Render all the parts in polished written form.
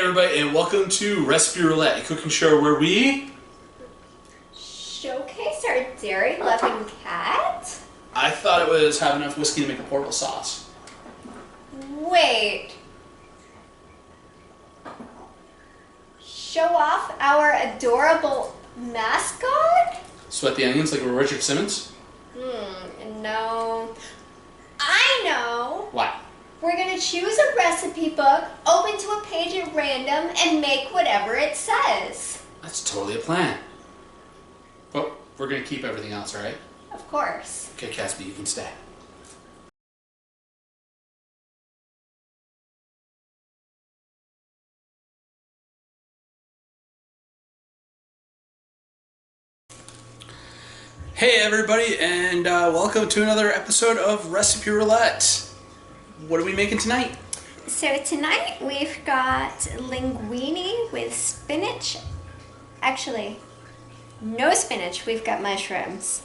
everybody, and welcome to Recipe Roulette, a cooking show where we showcase our dairy-loving cat. I thought it was have enough whiskey to make a portable sauce. Wait. Show off our adorable mascot? Sweat the onions like we're Richard Simmons? No. I know. What? We're gonna choose a recipe book, open to a page at random, and make whatever it says. That's totally a plan. But we're gonna keep everything else, right? Of course. Okay, Casby, you can stay. Hey everybody, and welcome to another episode of Recipe Roulette. What are we making tonight? So tonight we've got linguini with spinach. Actually, no spinach, we've got mushrooms.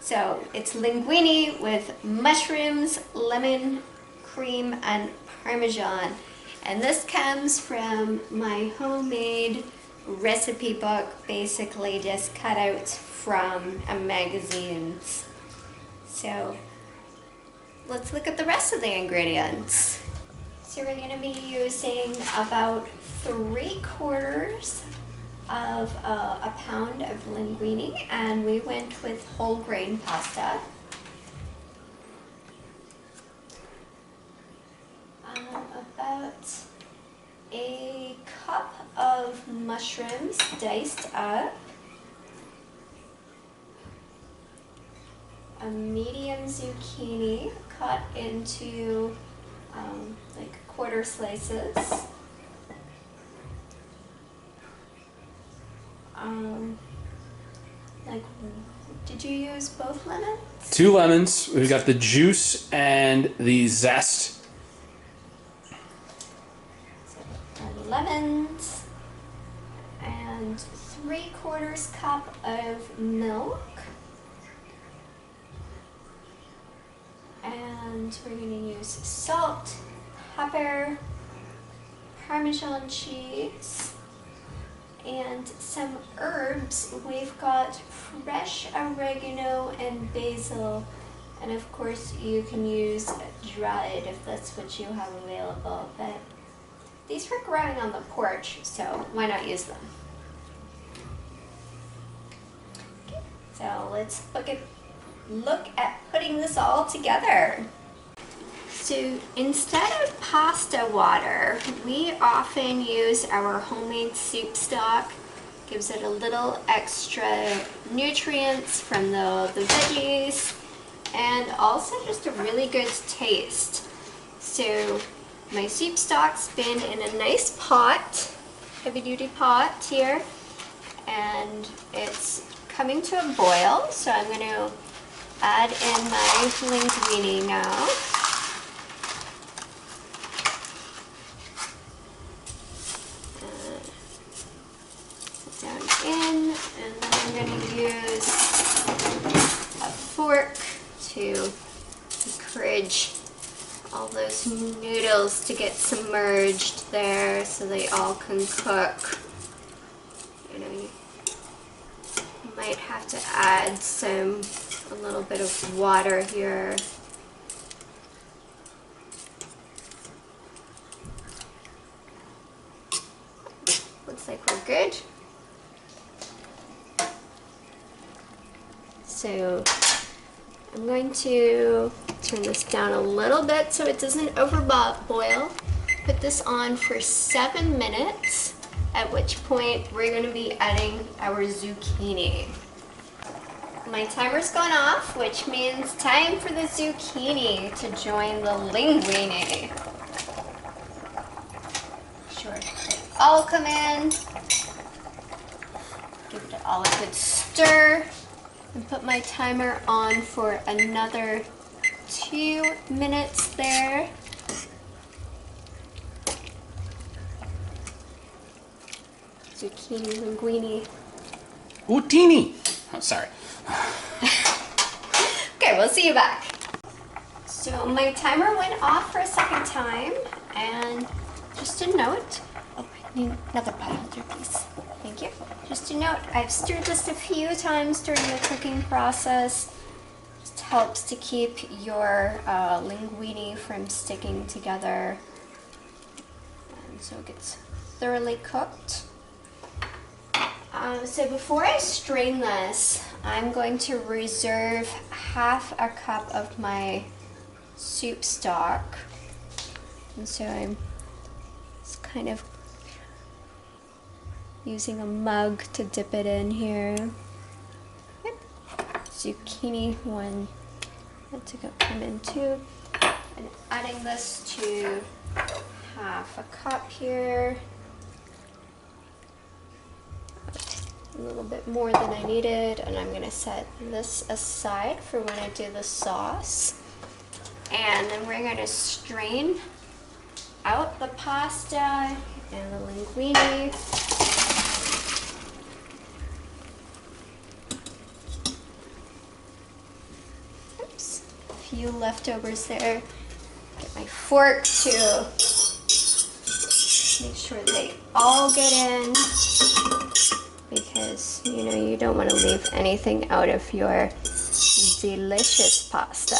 So it's linguini with mushrooms, lemon, cream, and Parmesan. And this comes from my homemade recipe book, basically just cutouts from a magazine. So let's look at the rest of the ingredients. So we're going to be using about 3/4 of a pound of linguini, and we went with whole grain pasta. About a cup of mushrooms diced up. A medium zucchini cut into like quarter slices. Did you use both lemons? 2 lemons. We've got the juice and the zest. So, lemons and 3/4 cup of milk. And we're going to use salt, pepper, Parmesan cheese, and some herbs. We've got fresh oregano and basil, and of course you can use dried if that's what you have available, but these were growing on the porch, so why not use them? Okay, so let's look at putting this all together. So instead of pasta water, we often use our homemade soup stock. Gives it a little extra nutrients from the veggies, and also just a really good taste. So my soup stock's been in a nice pot, heavy duty pot here, and it's coming to a boil, so I'm going to add in my linguini now. Put down in, and then I'm going to use a fork to encourage all those noodles to get submerged there so they all can cook. You know, you might have to add a little bit of water here. Looks like we're good. So I'm going to turn this down a little bit so it doesn't overboil. Put this on for 7 minutes, at which point we're going to be adding our zucchini. My timer's gone off, which means time for the zucchini to join the linguini. Sure, they all come in. Give it all a good stir, and put my timer on for another 2 minutes there. Zucchini, linguini. Utini! Oh, sorry. Okay, we'll see you back. So my timer went off for a second time, and just a note, oh my Need another pot holder, please. Thank you. Just a note, I've stirred this a few times during the cooking process. It helps to keep your linguine from sticking together. And so it gets thoroughly cooked. So before I strain this, I'm going to reserve half a cup of my soup stock. And so I'm just kind of using a mug to dip it in here. Yep. Zucchini, one to come in too. And adding this to half a cup here. A little bit more than I needed, and I'm gonna set this aside for when I do the sauce. And then we're gonna strain out the pasta and the linguine. Oops, a few leftovers there. Get my fork to make sure they all get in, because you don't want to leave anything out of your delicious pasta.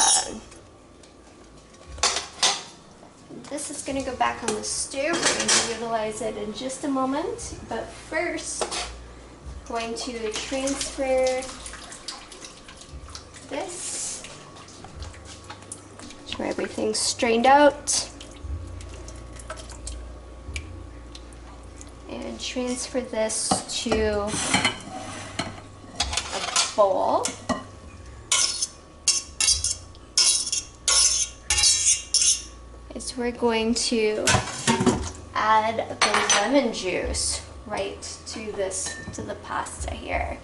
This is going to go back on the stove. We're going to utilize it in just a moment, but first I'm going to transfer this, make sure everything's strained out, and transfer this to a bowl. Is we're going to add the lemon juice right to the pasta here.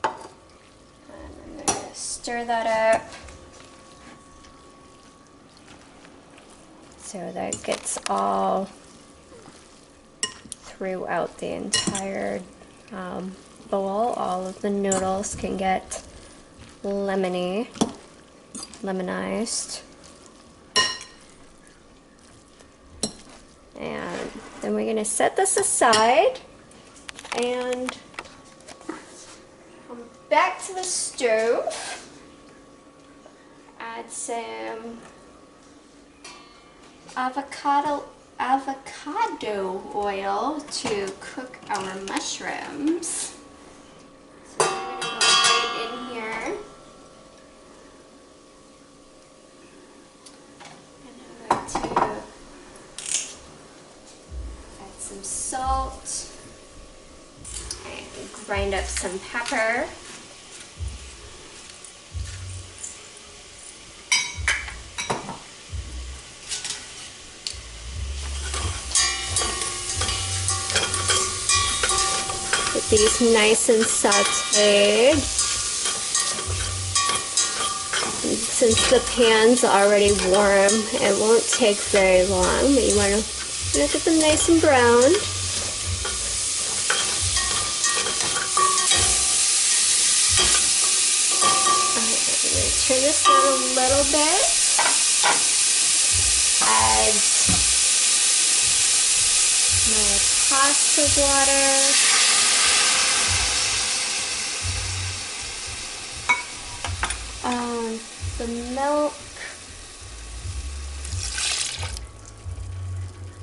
And I'm going to stir that up so that it gets all throughout the entire bowl. All of the noodles can get lemonized. And then we're going to set this aside and come back to the stove. Add some avocado oil to cook our mushrooms. So I'm going to go right in here. And I'm going to add some salt and grind up some pepper. Get these nice and sauteed. And since the pan's already warm, it won't take very long, but you want to get them nice and brown. Alright, I'm going to turn this down a little bit. Add my pasta water. The milk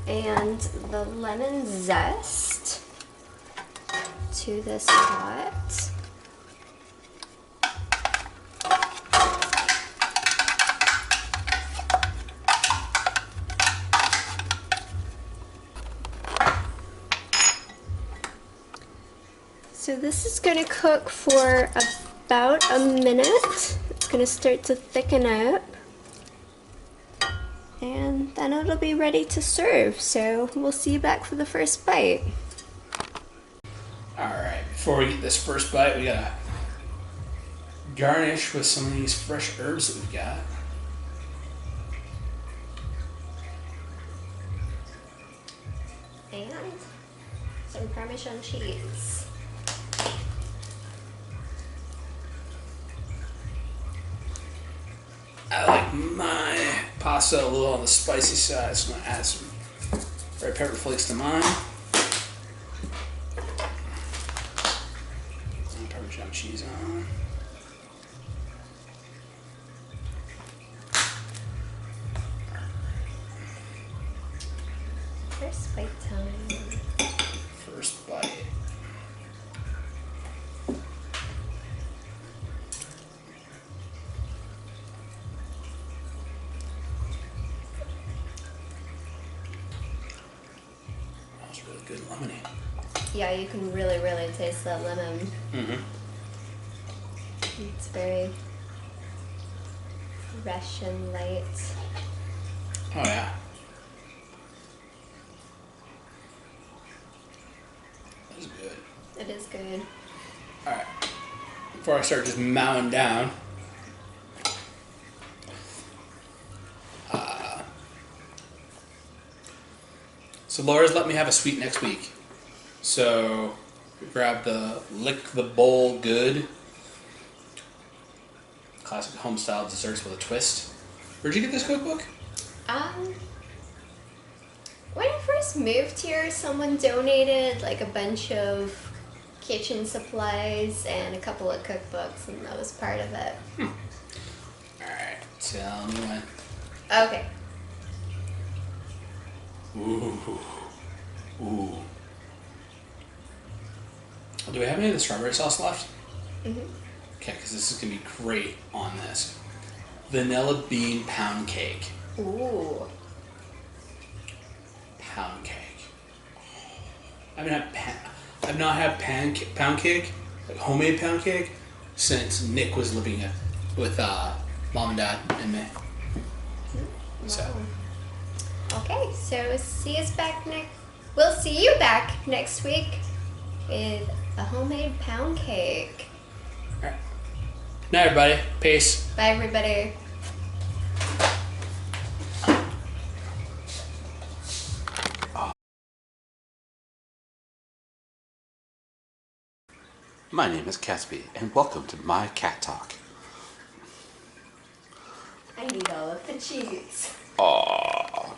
and the lemon zest to this pot. So this is going to cook for about a minute. It's going to start to thicken up, and then it'll be ready to serve. So we'll see you back for the first bite. Alright, before we get this first bite, we gotta garnish with some of these fresh herbs that we've got. And some Parmesan cheese. I like my pasta a little on the spicy side, so I'm gonna add some red pepper flakes to mine. And Parmesan cheese on. First bite time. First bite. That was really good lemony. Yeah, you can really, really taste that lemon. Mm-hmm. It's very fresh and light. Oh yeah. That was good. It is good. Alright. Before I start just mowing down. So Laura's let me have a sweet next week. So grab the Lick the Bowl Good. Classic home style desserts with a twist. Where'd you get this cookbook? When I first moved here, someone donated like a bunch of kitchen supplies and a couple of cookbooks, and that was part of it. Alright, tell me when. Okay. Ooh. Ooh. Do we have any of the strawberry sauce left? Mm-hmm. Okay, because this is going to be great on this. Vanilla bean pound cake. Ooh. Pound cake. I've not had pound cake, like homemade pound cake, since Nick was living with mom and dad and me. Wow. So. Okay, so we'll see you back next week with a homemade pound cake. All right. Night, everybody. Peace. Bye, everybody. My name is Catsby, and welcome to my cat talk. I need all of the cheese. Aww.